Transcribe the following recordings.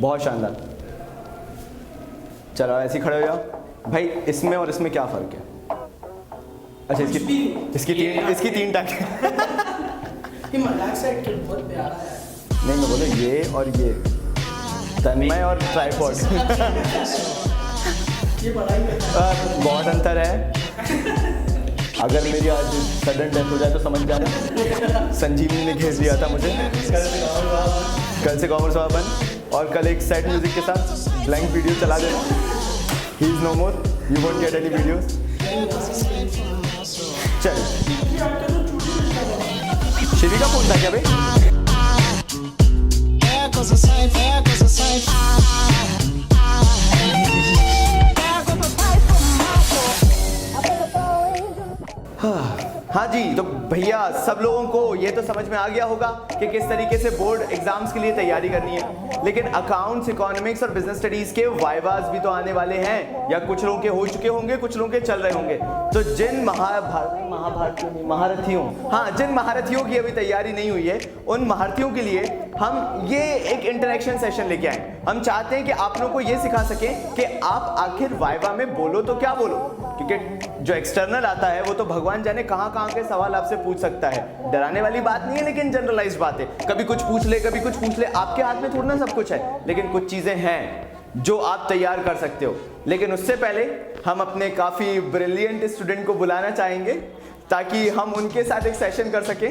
बहुत शानदार। चलो ऐसे ही खड़े हो जाओ भाई। इसमें और इसमें क्या फ़र्क है? अच्छा इसकी तीन टांगे। मजाक से बहुत प्यारा है। नहीं मैं बोला ये और ये, तन्मय और ट्राइपॉड। ये बड़ा ही बहुत अंतर है। अगर मेरी आज सडन डेथ हो जाए तो समझ जाना, संजीवनी ने घेर दिया था मुझे। कल से कॉमर्स वाला बन और कल एक सेट म्यूजिक के साथ ब्लैंक वीडियो चला देना। He is no more, you won't get any videos. चल शिवी का फोन था क्या भाई? हाँ जी, तो भैया सब लोगों को ये तो समझ में आ गया होगा कि किस तरीके से बोर्ड एग्जाम्स के लिए तैयारी करनी है। लेकिन अकाउंट्स, इकोनॉमिक्स और बिजनेस स्टडीज के वाइवास भी तो आने वाले हैं, या कुछ लोगों के हो चुके होंगे, कुछ लोगों के चल रहे होंगे। तो जिन जिन महारथियों की अभी तैयारी नहीं हुई है, उन महारथियों के लिए हम ये एक इंटरेक्शन सेशन लेके आए। हम चाहते हैं कि आप लोगों को ये सिखा सकें कि आप आखिर वाइवा में बोलो तो क्या बोलो, क्योंकि जो एक्सटर्नल आता है वो तो भगवान जाने कहाँ के सवाल आपसे पूछ सकता है। डराने वाली बात नहीं है, लेकिन जनरलाइज्ड बात है। कभी कुछ पूछ ले, कभी कुछ पूछ ले। आपके हाथ में थोड़ा ना सब कुछ है, लेकिन कुछ चीजें हैं जो आप तैयार कर सकते हो। लेकिन उससे पहले हम अपने काफी ब्रिलियंट स्टूडेंट को बुलाना चाहेंगे ताकि हम उनके साथ एक सेशन कर सकें,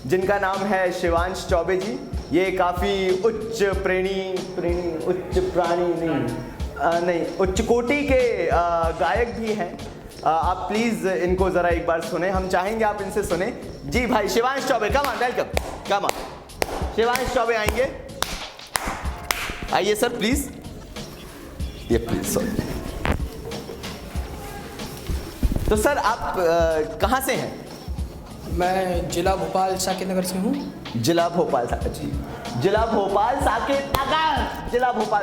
जिनका नाम है शिवांश चौबे जी। ये काफी उच्च कोटि के गायक भी हैं। आप प्लीज इनको जरा एक बार सुने, हम चाहेंगे आप इनसे सुने। जी भाई Shivansh Choubey, come on, welcome, come on. Shivansh Choubey आएंगे, आइए सर प्लीज। ये प्लीज सॉरी। तो सर आप कहाँ से हैं? मैं जिला भोपाल साकेत नगर से हूँ। जिला भोपाल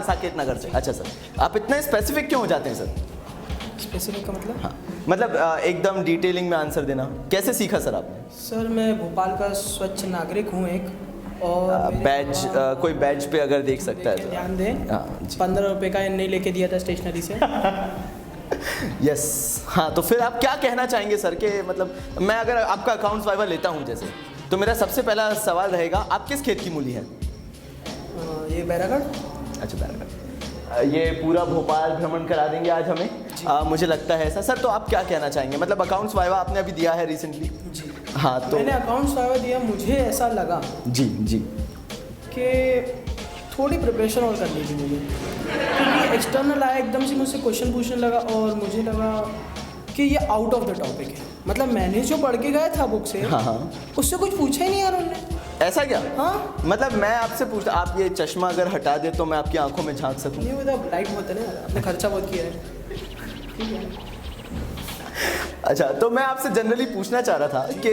साकेत नगर से। अच्छा सर, आप इतने स्पेसिफिक क्यों हो जाते हैं सर? स्पेसिफिक का मतलब? हाँ मतलब एकदम डिटेलिंग में आंसर देना कैसे सीखा सर आपने? सर मैं भोपाल का स्वच्छ नागरिक हूँ एक, और बैच कोई बैच पे अगर देख सकता है तो ध्यान दें। 15 रुपये का नहीं लेके दिया था स्टेशनरी से। यस हाँ, तो फिर आप क्या कहना चाहेंगे सर के, मतलब मैं अगर आपका अकाउंट्स वाइवा लेता हूँ जैसे, तो मेरा सबसे पहला सवाल रहेगा, आप किस खेत की मूली हैं? ये बैरागढ़। अच्छा बैरागढ़। ये पूरा भोपाल भ्रमण करा देंगे आज हमें, मुझे लगता है ऐसा। सर तो आप क्या कहना चाहेंगे, मतलब अकाउंट्स वाइवा आपने अभी दिया है रिसेंटली? जी हाँ, तो मैंने अकाउंट्स वाइवा दिया, मुझे ऐसा लगा जी कि थोड़ी प्रिपरेशन और करनी थी मुझे, क्योंकि एक्सटर्नल आया एकदम से मुझसे क्वेश्चन पूछने लगा और मुझे लगा कि ये आउट ऑफ द टॉपिक है। मतलब मैंने जो पढ़ के गया था बुक से, हाँ, उससे कुछ पूछा ही नहीं यार उन्होंने। ऐसा क्या? हाँ, मतलब मैं आपसे पूछता, आप ये चश्मा अगर हटा दे तो मैं आपकी आंखों में झांक सकूं? नहीं, मतलब लाइट बहुत है ना, आपने खर्चा बहुत किया है। अच्छा, तो मैं आपसे जनरली पूछना चाह रहा था कि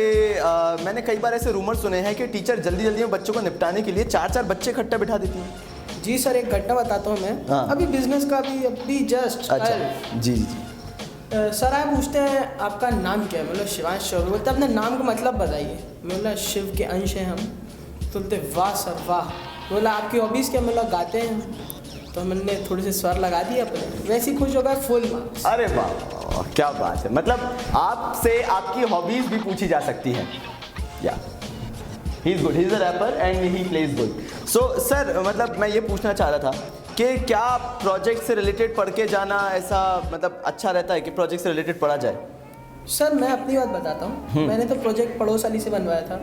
मैंने कई बार ऐसे रूमर सुने हैं कि टीचर जल्दी में बच्चों को निपटाने के लिए 4 बच्चे इकट्ठा बिठा देती हैं। जी सर, एक घटना बताता हूँ मैं। हाँ। अभी बिजनेस का अभी जस्ट। अच्छा जी। सर आप पूछते हैं आपका नाम क्या है, मतलब शिवांश चौबे। बोलते अपने नाम का मतलब बताइए। मतलब शिव के अंश हैं हम। तो बोलते वाह सर वाह। बोला आपकी हॉबीज़ क्या? मतलब गाते हैं। तो मैंने थोड़े से स्वर लगा दिए अपने, वैसे ही खुश हो गए, फुल मार्क्स। अरे वाह क्या बात है, मतलब आपसे आपकी हॉबीज भी पूछी जा सकती है। या he is good, he is a rapper and he plays good. So sir मतलब मैं ये पूछना चाह रहा था कि क्या प्रोजेक्ट से रिलेटेड पढ़ के जाना ऐसा मतलब अच्छा रहता है कि प्रोजेक्ट से रिलेटेड पढ़ा जाए? सर मैं अपनी बात बताता हूँ। मैंने तो प्रोजेक्ट पड़ोस वाली से बनवाया था।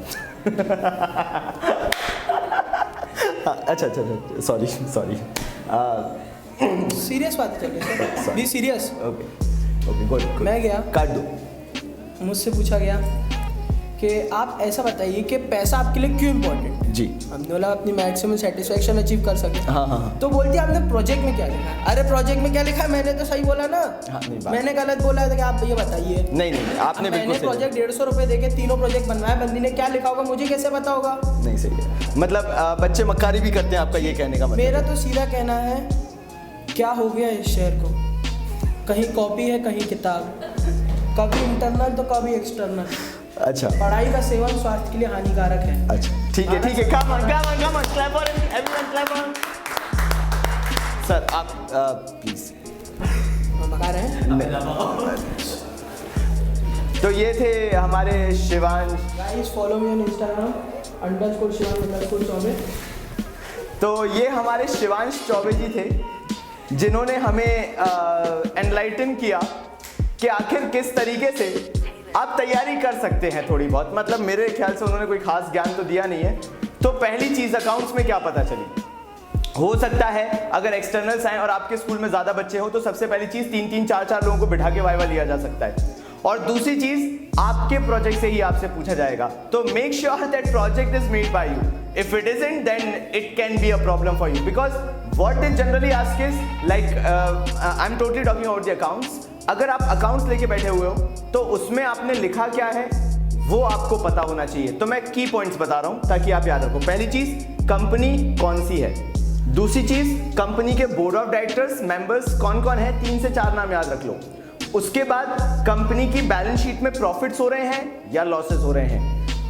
अच्छा सॉरी सीरियस बात चल रही है, बी सीरियस। Okay good. मैं गया, काट दो। मुझसे पूछा गया कि आप ऐसा बताइए कि पैसा आपके लिए क्यों इम्पोर्टेंट है। जी। हमने बोला अपनी मैक्सिमम सेटिस्फेक्शन अचीव कर सके। हाँ। तो बोलती है आपने प्रोजेक्ट में क्या लिखा है? अरे प्रोजेक्ट में क्या लिखा है, मैंने तो सही बोला ना। हाँ, मैंने गलत बोला था कि आप ये बताइए। नहीं आपने बिल्कुल मैंने प्रोजेक्ट 150 रुपये देके 3 प्रोजेक्ट बनवाया, बंदी ने क्या लिखा होगा मुझे कैसे पता होगा? नहीं सही है, मतलब बच्चे मक्कारी भी करते हैं, आपका ये कहने का मतलब? मेरा तो सीधा कहना है, क्या हो गया इस शहर को, कहीं कॉपी है कहीं किताब, कभी इंटरनल तो कभी एक्सटर्नल। अच्छा, पढ़ाई का सेवन स्वास्थ्य के लिए हानिकारक है। अच्छा ठीक है, come on, clap for him, everyone clap for him। Sir आप प्लीज बता रहे हैं। तो ये थे हमारे Shivansh. Guys follow me on Instagram _शिवांश_चौबे। तो ये हमारे शिवांश चौबे जी थे जिन्होंने हमें एनलाइटन किया कि आखिर किस तरीके से आप तैयारी कर सकते हैं थोड़ी बहुत। मतलब मेरे ख्याल से उन्होंने कोई खास ज्ञान तो दिया नहीं है। तो पहली चीज अकाउंट्स में क्या पता चली, हो सकता है अगर एक्सटर्नल्स आए और आपके स्कूल में ज्यादा बच्चे हो तो सबसे पहली चीज 3-3 4-4 लोगों को बिठा के वाइवा लिया जा सकता है। और दूसरी चीज आपके प्रोजेक्ट से ही आपसे पूछा जाएगा। तो make sure that project is made by you. If it isn't then it can be a problem for you, because what is generally ask is like I am totally talking about the accounts. अगर आप accounts लेके बैठे हुए हो तो उसमें आपने लिखा क्या है वो आपको पता होना चाहिए। तो मैं की पॉइंट्स बता रहा हूं ताकि आप याद रखो। पहली चीज, कंपनी कौन सी है। दूसरी चीज, कंपनी के बोर्ड ऑफ डायरेक्टर्स मेंबर्स कौन कौन है, 3 से 4 नाम याद रख लो। उसके बाद कंपनी की बैलेंस शीट में प्रॉफिट्स हो रहे हैं या लॉसेस हो रहे हैं।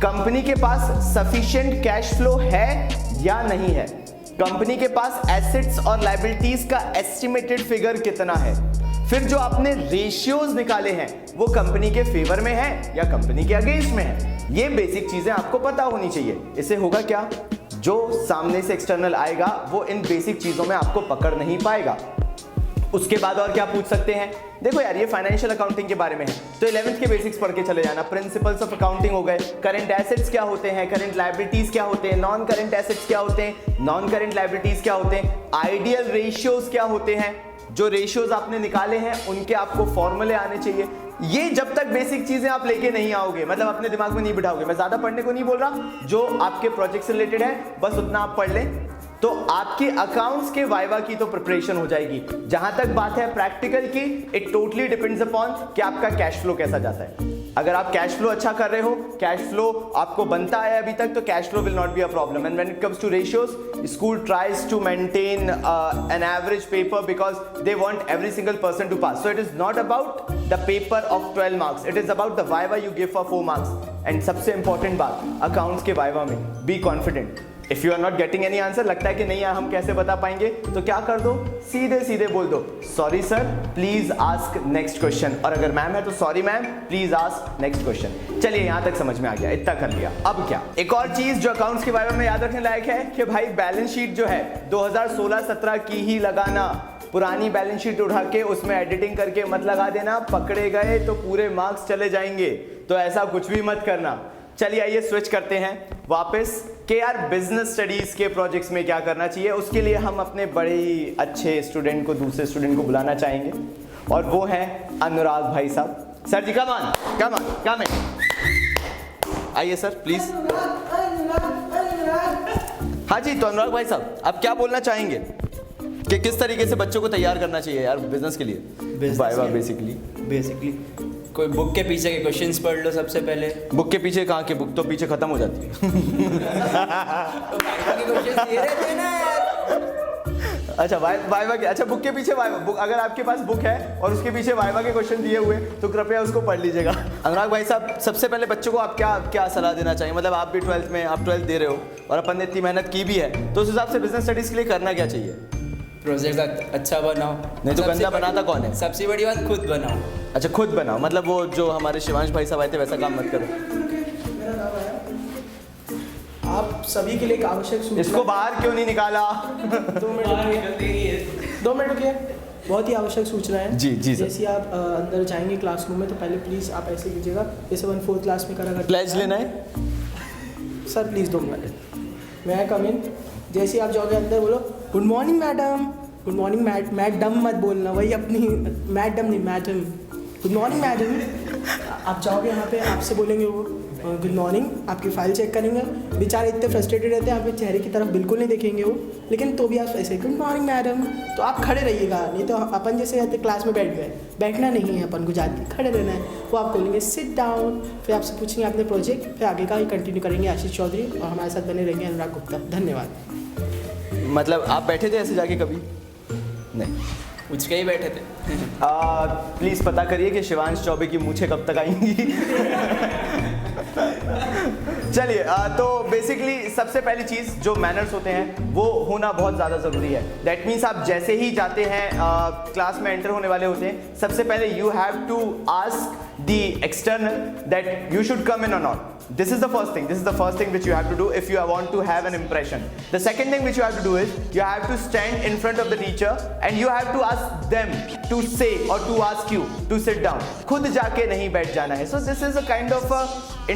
कंपनी के पास सफिशिएंट कैश फ्लो है या नहीं है। कंपनी के पास एसेट्स और लायबिलिटीज का एस्टिमेटेड फिगर कितना है। फिर जो आपने रेशियोज निकाले हैं वो कंपनी के फेवर में है या कंपनी के अगेंस्ट में है। ये बेसिक चीजें आपको पता होनी चाहिए। इससे होगा क्या, जो सामने से एक्सटर्नल आएगा वो इन बेसिक चीजों में आपको पकड़ नहीं पाएगा। उसके बाद और क्या पूछ सकते हैं, देखो यार ये फाइनेंशियल अकाउंटिंग के बारे में है तो 11th के बेसिक्स पढ़ के चले जाना। प्रिंसिपल्स ऑफ अकाउंटिंग हो गए, करंट एसेट्स क्या होते हैं, करंट लायबिलिटीज क्या होते हैं, नॉन करंट एसेट्स क्या होते हैं, नॉन करंट लायबिलिटीज क्या होते हैं, आइडियल रेशियोज क्या होते हैं। जो रेशियोज आपने निकाले हैं उनके आपको फॉर्मूले आने चाहिए। ये जब तक बेसिक चीजें आप लेके नहीं आओगे, मतलब अपने दिमाग में नहीं बिठाओगे, मैं ज्यादा पढ़ने को नहीं बोल रहा, जो आपके प्रोजेक्ट से रिलेटेड है बस उतना आप पढ़ लें, तो आपकी अकाउंट्स के वाइवा की तो प्रिपरेशन हो जाएगी। जहां तक बात है प्रैक्टिकल की, इट टोटली डिपेंड्स अपॉन कि आपका कैश फ्लो कैसा जाता है। अगर आप कैश फ्लो अच्छा कर रहे हो, कैश फ्लो आपको बनता है अभी तक, तो cash flow will not be a problem. And when it comes to ratios, school tries to maintain an average paper because they want every single person to pass. So it is not about the paper of 12 marks, it is about the viva you give for 4 marks. And सबसे important बात, accounts के viva में be confident. If you are not getting any answer, लगता है कि नहीं यार हम कैसे बता पाएंगे, तो क्या कर दो, सीधे सीधे बोल दो sorry sir please ask next question. और अगर मैम है तो sorry ma'am please ask next question. चलिए यहां तक समझ में आ गया, इतना कर लिया। अब क्या, एक और चीज जो अकाउंट्स के बारे में याद रखने लायक है कि भाई बैलेंस शीट जो है 2016-17 की ही लगाना। पुरानी बैलेंस शीट उठा के उसमें एडिटिंग करके मत लगा देना, पकड़े गए तो पूरे मार्क्स चले जाएंगे। तो ऐसा कुछ भी मत करना। चलिए आइए स्विच करते हैं वापस कि यार बिजनेस स्टडीज के प्रोजेक्ट्स में क्या करना चाहिए। उसके लिए हम अपने बड़े ही अच्छे स्टूडेंट को, दूसरे स्टूडेंट को बुलाना चाहेंगे और वो हैं अनुराग भाई साहब। Sir ji come on. आइए सर प्लीज। हाँ जी, तो अनुराग भाई साहब आप क्या बोलना चाहेंगे कि किस तरीके से बच्चों को तैयार करना चाहिए यार बिजनेस के लिए, वाइवा बेसिकली कोई बुक के पीछे के क्वेश्चंस पढ़ लो सबसे पहले। बुक के पीछे कहाँ के, बुक तो पीछे खत्म हो जाती है। तो वाइवा के क्वेश्चंस ये रहते हैं ना यार। अच्छा वाइवा के, अच्छा बुक के पीछे वाइवा, बुक अगर आपके पास बुक है और उसके पीछे वाइवा के क्वेश्चन दिए हुए तो कृपया उसको पढ़ लीजिएगा। अनुराग भाई साहब सबसे पहले बच्चों को आप क्या सलाह देना चाहिए, मतलब आप भी 12th में, आप 12th दे रहे हो और अपन ने इतनी मेहनत की भी है, तो उस हिसाब से बिजनेस स्टडीज के लिए करना क्या चाहिए। प्रोजेक्ट अच्छा बनाओ, नहीं तो गंदा बनाता कौन है। सबसे बड़ी बात खुद बनाओ। अच्छा खुद बनाओ, मतलब वो जो हमारे शिवांश भाई साहब आए थे वैसा काम मत करो। आप सभी के लिए एक आवश्यक सूचना। इसको बाहर क्यों नहीं निकाला। 2 मिनट रुकिए। बहुत ही आवश्यक सूचना है। जी सर। जैसे आप अंदर जाएंगे क्लासरूम में तो पहले प्लीज़ आप ऐसे कीजिएगा जैसे 1/4 क्लास में करा करते। प्लेज लेना है सर प्लीज़ 2 मिनट। मैं कम इन। जैसे आप जाओगे अंदर बोलो good morning madam, good morning madam मत बोलना, वही अपनी मैडम नहीं मैडम, गुड मॉर्निंग मैडम। आप जाओगे यहाँ पे, आपसे बोलेंगे वो गुड मॉर्निंग, आपकी फाइल चेक करेंगे। बेचारे इतने फ्रस्ट्रेटेड रहते हैं, आपके चेहरे की तरफ बिल्कुल नहीं देखेंगे वो, लेकिन तो भी आप ऐसे गुड मॉर्निंग मैडम, तो आप खड़े रहिएगा। नहीं तो अपन जैसे रहते क्लास में बैठ गए, बैठना नहीं है अपन को, जाके खड़े रहना है। वो आप बोलेंगे सिट डाउन, फिर आपसे पूछेंगे आपने प्रोजेक्ट, फिर आगे का ही कंटिन्यू करेंगे आशीष चौधरी और हमारे साथ बने रहेंगे अनुराग गुप्ता। धन्यवाद। मतलब आप बैठे थे ऐसे जाके कभी? नहीं, पूछ के ही बैठे थे। प्लीज पता करिए कि शिवांश चौबे की मूछें कब तक आएंगी। चलिए तो बेसिकली सबसे पहली चीज जो मैनर्स होते हैं वो होना बहुत ज़्यादा ज़रूरी है। दैट मीन्स आप जैसे ही जाते हैं क्लास में एंटर होने वाले होते हैं, सबसे पहले you have to ask the external that you should come in or not. This is the first thing. This is the first thing which you have to do if you want to have an impression. The second thing which you have to do is you have to stand in front of the teacher and you have to ask them to say or to ask you to sit down. खुद जाके नहीं बैठ जाना है. So this is a kind of a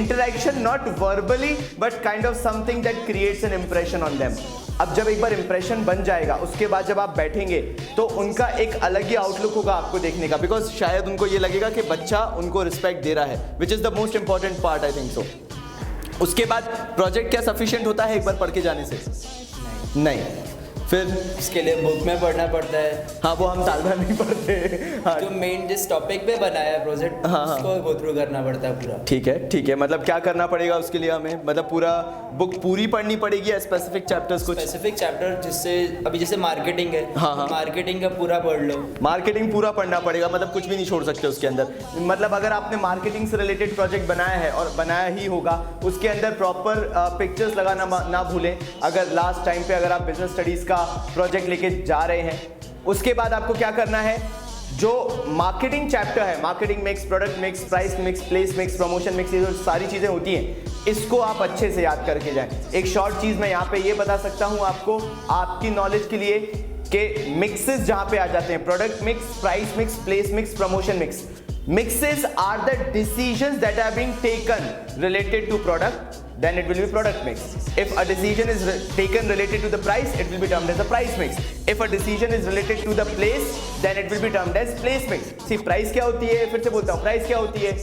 interaction, not verbally but kind of something that creates an impression on them. अब जब एक बार impression बन जाएगा उसके बाद जब आप बैठेंगे तो उनका एक अलग ही आउटलुक होगा आपको देखने का, बिकॉज शायद उनको ये लगेगा कि बच्चा उनको रिस्पेक्ट दे रहा है, which is the most important part I think so. उसके बाद प्रोजेक्ट क्या सफिशिएंट होता है एक बार पढ़ के जाने से? नहीं। फिर इसके लिए बुक में पढ़ना पड़ता है। हाँ, वो हम साल भर नहीं पढ़ते। हाँ, जो मेन जिस टॉपिक पे बनाया है प्रोजेक्ट, हाँ, उसको गो थ्रू करना पड़ता है पूरा। ठीक है ठीक है, मतलब क्या करना पड़ेगा उसके लिए हमें? मतलब पूरा बुक पूरी पढ़नी पड़ेगी या स्पेसिफिक चैप्टर्स कुछ? स्पेसिफिक चैप्टर जिससे अभी जैसे मार्केटिंग है, हाँ, हाँ। मार्केटिंग का पूरा पढ़ लो। मार्केटिंग पूरा पढ़ना पड़ेगा, मतलब कुछ भी नहीं छोड़ सकते उसके अंदर। मतलब अगर आपने मार्केटिंग से रिलेटेड प्रोजेक्ट बनाया है और बनाया ही होगा, उसके अंदर प्रॉपर पिक्चर्स लगाना ना भूलें। अगर लास्ट टाइम पे अगर आप बिजनेस स्टडीज का प्रोजेक्ट लेके जा रहे हैं, उसके बाद आपको क्या करना है, जो मार्केटिंग चैप्टर है, marketing mix, product mix, price mix, place mix, promotion mix, ये जो सारी चीजें होती हैं, इसको आप अच्छे से याद करके जाएं। एक शॉर्ट चीज मैं यहाँ पे ये बता सकता हूँ आपको, आपकी नॉलेज के लिए, कि मिक्सेस जहां पे आ जाते हैं, product mix, price mix, place mix, promotion mix, mixes are the decisions that are being taken related to product, then it will be product mix. If a decision is taken related to the price, it will be termed as a price mix. If a decision is related to the place, then it will be termed as place mix. See, price क्या होती है? फिर से बोलता हूँ, price क्या होती है?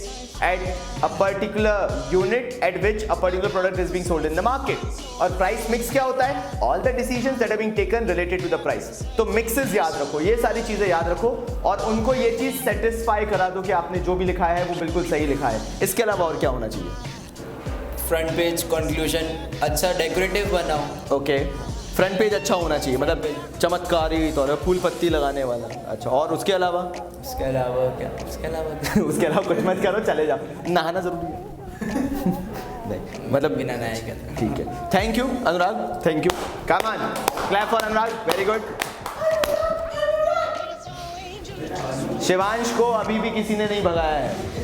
At a particular unit at which a particular product is being sold in the market. और price mix क्या होता है? All the decisions that are being taken related to the price. तो mixes याद रखो, ये सारी चीजें याद रखो और उनको ये चीज सेटिस्फाई करा दो कि आपने जो भी लिखा है वो बिल्कुल सही लिखा है। इसके अलावा और क्या होना चाहिए? फ्रंट पेज कंक्लूजन अच्छा डेकोरेटिव बनाओ। ओके, फ्रंट पेज अच्छा होना चाहिए, मतलब चमत्कारी तौर पर फूल पत्ती लगाने वाला। अच्छा, और उसके अलावा? उसके अलावा क्या? उसके अलावा उसके अलावा कुछ मत करो, चले जाओ। नहाना जरूरी है? नहीं, मतलब बिना नहाए क्या? ठीक है। Thank you Anurag, thank you. Come on, clap for Anurag, very good. Shivansh को अभी भी किसी ने नहीं भगाया है।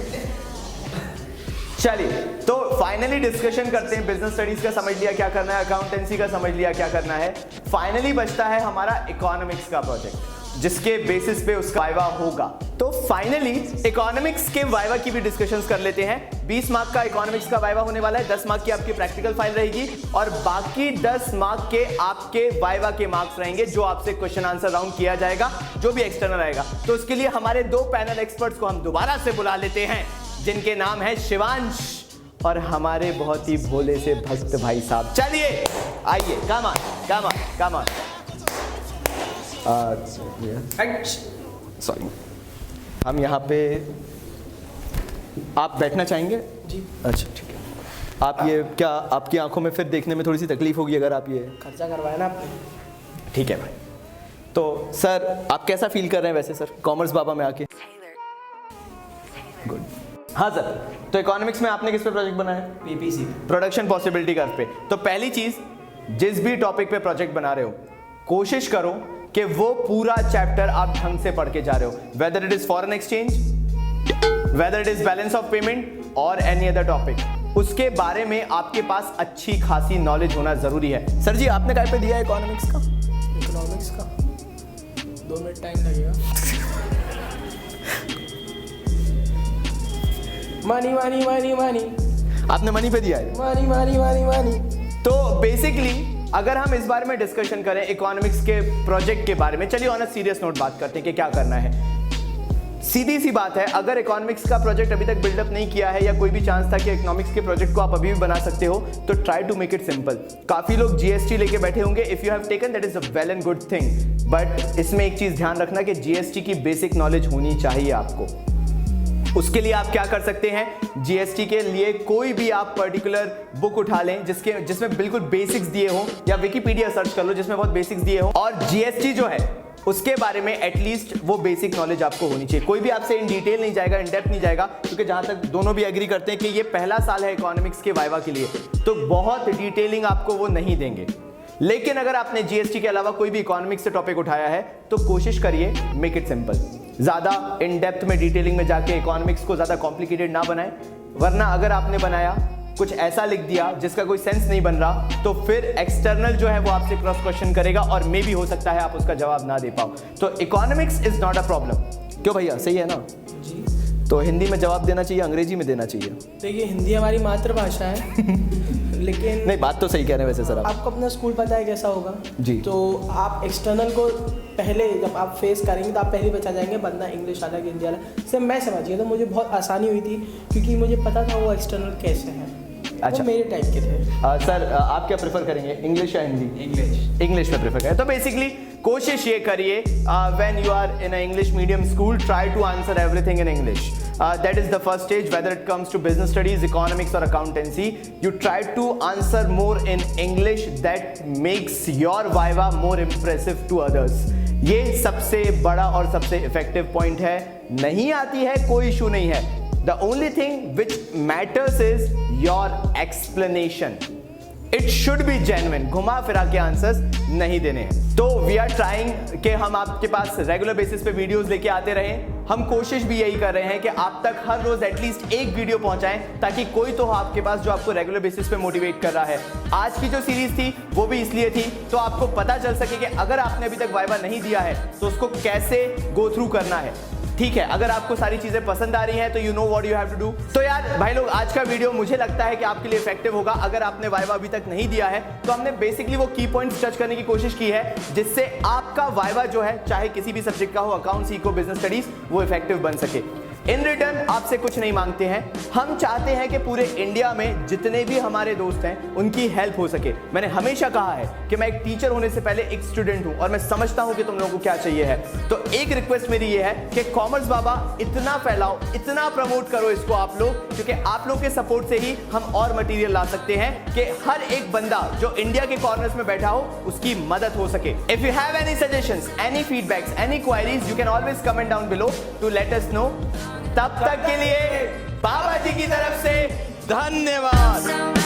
चलिए, तो फाइनली डिस्कशन करते हैं। बिजनेस स्टडीज का समझ लिया क्या करना है, अकाउंटेंसी का समझ लिया क्या करना है। फाइनली बचता है हमारा इकोनॉमिक्स का प्रोजेक्ट, जिसके बेसिस पे उसका वाइवा होगा। तो फाइनली इकोनॉमिक्स के वाइवा की भी डिस्कशंस कर लेते हैं। 20 मार्क का इकोनॉमिक्स का वाइवा होने वाला है, 10 मार्क की आपकी प्रैक्टिकल फाइल रहेगी और बाकी 10 मार्क के आपके वाइवा के मार्क्स रहेंगे, जो आपसे क्वेश्चन आंसर राउंड किया जाएगा, जो भी एक्सटर्नल रहेगा। तो उसके लिए हमारे 2 पैनल एक्सपर्ट्स को हम दोबारा से बुला लेते हैं, जिनके नाम है शिवांश और हमारे बहुत ही भोले से भक्त भाई साहब। चलिए आइए, come on come on come on. Sorry, हम यहाँ पे, आप बैठना चाहेंगे? जी। अच्छा ठीक है। आप ये क्या, आपकी आंखों में फिर देखने में थोड़ी सी तकलीफ होगी अगर आप ये खर्चा करवाया ना आपने। ठीक है भाई। तो सर आप कैसा फील कर रहे हैं वैसे सर कॉमर्स बाबा में आके? गुड। हाँ सर, तो इकोनॉमिक्स में आपने किस पे प्रोजेक्ट बनाया है? पीपीसी, प्रोडक्शन पॉसिबिलिटी कर्व पे। तो पहली चीज, जिस भी टॉपिक पे प्रोजेक्ट बना रहे हो, कोशिश करो कि वो पूरा चैप्टर आप ढंग से पढ़ के जा रहे हो, whether it is foreign exchange, whether it is balance of payment और एनी अदर टॉपिक, उसके बारे में आपके पास अच्छी खासी नॉलेज होना जरूरी है। सर जी, आपने काय पे दिया है इकोनॉमिक्स का? इकोनॉमिक्स का 2 मिनट टाइम लगेगा। मनी मनी मनी मनी, आपने मनी पे दिया है? Money money money money. तो बेसिकली अगर हम इस बारे में डिस्कशन करें इकोनॉमिक्स के प्रोजेक्ट के बारे में, चलिए ऑन अ सीरियस नोट बात करते हैं कि क्या करना है। सीधी सी बात है, अगर इकोनॉमिक्स का प्रोजेक्ट अभी तक बिल्डअप नहीं किया है या कोई भी चांस था कि इकोनॉमिक्स के प्रोजेक्ट को आप अभी भी बना सकते हो, तो try to make it simple. काफी लोग जीएसटी लेके बैठे होंगे, if you have taken that is a well and good thing, but इसमें एक चीज ध्यान रखना कि जीएसटी की बेसिक नॉलेज होनी चाहिए आपको। उसके लिए आप क्या कर सकते हैं, जीएसटी के लिए कोई भी आप पर्टिकुलर बुक उठा लें जिसमें बिल्कुल बेसिक्स दिए हो, या विकिपीडिया सर्च कर लो जिसमें बहुत बेसिक्स दिए हो। और जीएसटी जो है उसके बारे में एटलीस्ट वो बेसिक नॉलेज आपको होनी चाहिए। कोई भी आपसे इन डिटेल नहीं जाएगा, इन डेप्थ नहीं जाएगा, क्योंकि जहां तक दोनों भी एग्री करते हैं कि ये पहला साल है इकोनॉमिक्स के वाइवा के लिए, तो बहुत डिटेलिंग आपको वो नहीं देंगे। लेकिन अगर आपने जीएसटी के अलावा कोई भी इकोनॉमिक्स से टॉपिक उठाया है तो कोशिश करिए मेक इट सिंपल। ज्यादा इन डेप्थ में डिटेलिंग में जाके इकोनॉमिक्स को ज्यादा कॉम्प्लिकेटेड ना बनाएं, वरना अगर आपने बनाया कुछ ऐसा लिख दिया जिसका कोई सेंस नहीं बन रहा तो फिर एक्सटर्नल जो है वो आपसे क्रॉस क्वेश्चन करेगा और मे भी हो सकता है आप उसका जवाब ना दे पाओ। तो economics is not a problem. क्यों भैया, सही है ना? जी। तो हिंदी में जवाब देना चाहिए, अंग्रेजी में देना चाहिए? देखिए हिंदी हमारी मातृभाषा है लेकिन नहीं, बात तो सही कह रहे हैं वैसे सर आप। आपको अपना स्कूल पता है कैसा होगा जी। तो आप एक्सटर्नल को पहले जब आप फेस करेंगे तो आप पहले बचा जाएंगे, वरना इंग्लिश अलग हिंदी अलग। से मैं समझ गया तो मुझे बहुत आसानी हुई थी क्योंकि मुझे पता था वो एक्सटर्नल कैसे है। अच्छा, वो मेरे टाइप के थे। सर आप क्या प्रेफर करेंगे, इंग्लिश या हिंदी? इंग्लिश में प्रेफर करें। तो बेसिकली कोशिश ये करिए when you are in a English medium school, try to answer everything in English. That is the first stage, whether it comes to business studies, economics or accountancy. You try to answer more in English. That makes your viva more impressive to others. ये सबसे बड़ा और सबसे effective point है। नहीं आती है कोई इशू नहीं है। The only thing which matters is your explanation. It should be genuine. घुमा फिरा के आंसर्स नहीं देने हैं। तो वी आर ट्राइंग कि हम आपके पास रेगुलर बेसिस पे वीडियोस लेके आते रहें। हम कोशिश भी यही कर रहे हैं कि आप तक हर रोज एटलीस्ट एक वीडियो पहुंचाएं, ताकि कोई तो हो आपके पास जो आपको रेगुलर बेसिस पे मोटिवेट कर रहा है। आज की जो सीरीज थी वो भी इसलिए थी तो आपको पता चल सके कि अगर आपने अभी तक वाइवा नहीं दिया है तो उसको कैसे गो थ्रू करना है। ठीक है, अगर आपको सारी चीजें पसंद आ रही हैं तो you know what you have to do. तो यार भाई लोग, आज का वीडियो मुझे लगता है कि आपके लिए इफेक्टिव होगा। अगर आपने वाइवा अभी तक नहीं दिया है तो हमने बेसिकली वो की पॉइंट्स टच करने की कोशिश की है जिससे आपका वाइवा जो है, चाहे किसी भी सब्जेक्ट का हो, अकाउंट्स, इको, बिजनेस स्टडीज, वो इफेक्टिव बन सके। इन रिटर्न आपसे कुछ नहीं मांगते हैं, हम चाहते हैं कि पूरे इंडिया में जितने भी हमारे दोस्त हैं उनकी हेल्प हो सके। मैंने हमेशा कहा है कि मैं एक टीचर होने से पहले एक स्टूडेंट हूं और मैं समझता हूं कि तुम लोगों को क्या चाहिए है। तो एक रिक्वेस्ट मेरी ये है कि कॉमर्स बाबा इतना फैलाओ, इतना प्रमोट करो इसको आप लोग, क्योंकि आप लोग के सपोर्ट से ही हम और मटेरियल ला सकते हैं कि हर एक बंदा जो इंडिया के कॉर्नर्स में बैठा हो उसकी मदद हो सके। If you have any suggestions, any feedbacks, any queries, you can always comment down below to let us know. तब तक के लिए बाबा जी की तरफ से धन्यवाद।